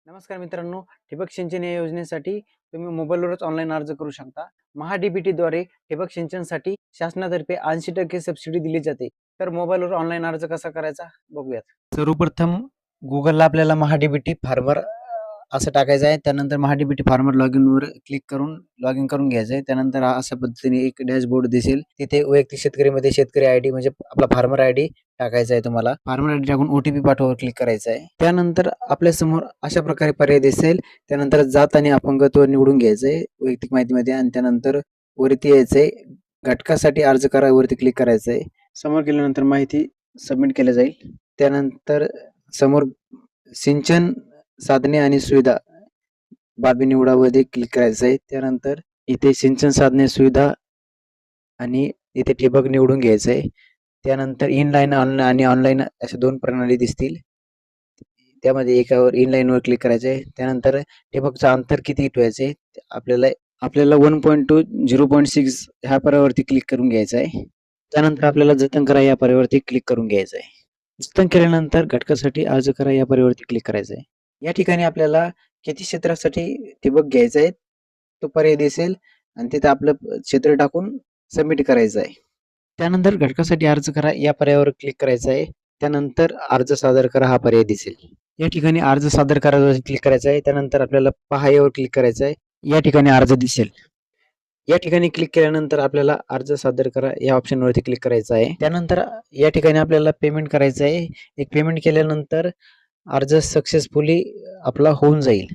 नमस्कार मित्रांनो, ठिबक सिंचन या योजनेसाठी तुम्ही मोबाईलवरच ऑनलाईन अर्ज करू शकता. महा-डी-बी-टीद्वारे ठिबक सिंचनसाठी शासनातर्फे 80% सबसिडी दिली जाते. तर मोबाईलवर ऑनलाईन अर्ज कसा करायचा बघूयात. सर्वप्रथम Googleला आपल्याला महा-डी-बी-टी फार्मर असं टाकायचं आहे. त्यानंतर महा-डी-बी-टी फार्मर लॉगिनवर क्लिक करून लॉगिन करून घ्यायचं आहे. त्यानंतर अशा पद्धतीने एक डॅशबोर्ड दिसेल. तिथे वैयक्तिक शेतकरीमध्ये शेतकरी आयडी म्हणजे आपला फार्मर आयडी टाकायचा आहे तुम्हाला. फार्मर आयडी टाकून OTP पाठवावर क्लिक करायचं आहे. त्यानंतर आपल्या समोर अशा प्रकारे पर्याय दिसेल. त्यानंतर जात आणि अपंगत्व निवडून घ्यायचं आहे वैयक्तिक माहितीमध्ये आणि त्यानंतर वरती यायचंय घटकासाठी अर्ज करा वरती क्लिक करायचं आहे. समोर गेल्यानंतर माहिती सबमिट केली जाईल. त्यानंतर समोर सिंचन साधने आणि सुविधा बाबी निवडामध्ये क्लिक करायचं आहे. त्यानंतर इथे सिंचन साधने सुविधा आणि इथे ठिबक निवडून घ्यायचं आहे. त्यानंतर इनलाईन आणि ऑनलाईन अशा दोन प्रणाली दिसतील. त्यामध्ये एकावर इनलाईनवर क्लिक करायचं आहे. त्यानंतर ठिबकचं अंतर किती ठेवायचं आहे आपल्याला 1.2 0.6 ह्या पर्यायावरती क्लिक करून घ्यायचं आहे. त्यानंतर आपल्याला जतन करा या पर्यायावरती क्लिक करून घ्यायचं आहे. जतन केल्यानंतर घटकासाठी अर्ज करा या पर्यायावरती क्लिक करायचं आहे. या ठिकाणी आपल्याला किती क्षेत्रासाठी ठिबक घ्यायचं आहे तो पर्याय दिसेल आणि तिथे आपलं क्षेत्र टाकून सबमिट करायचं आहे. त्यानंतर घटकासाठी अर्ज करा या पर्यायावर क्लिक करायचं आहे. त्यानंतर अर्ज सादर करा हा पर्याय दिसेल. या ठिकाणी अर्ज सादर करायवर क्लिक करायचं आहे. त्यानंतर आपल्याला पहा यावर क्लिक करायचं आहे. या ठिकाणी अर्ज दिसेल. या ठिकाणी क्लिक केल्यानंतर आपल्याला अर्ज सादर करा या ऑप्शनवरती क्लिक करायचं आहे. त्यानंतर या ठिकाणी आपल्याला पेमेंट करायचं आहे. एक पेमेंट केल्यानंतर अर्ज सक्सेसफुली आपला होऊन जाईल.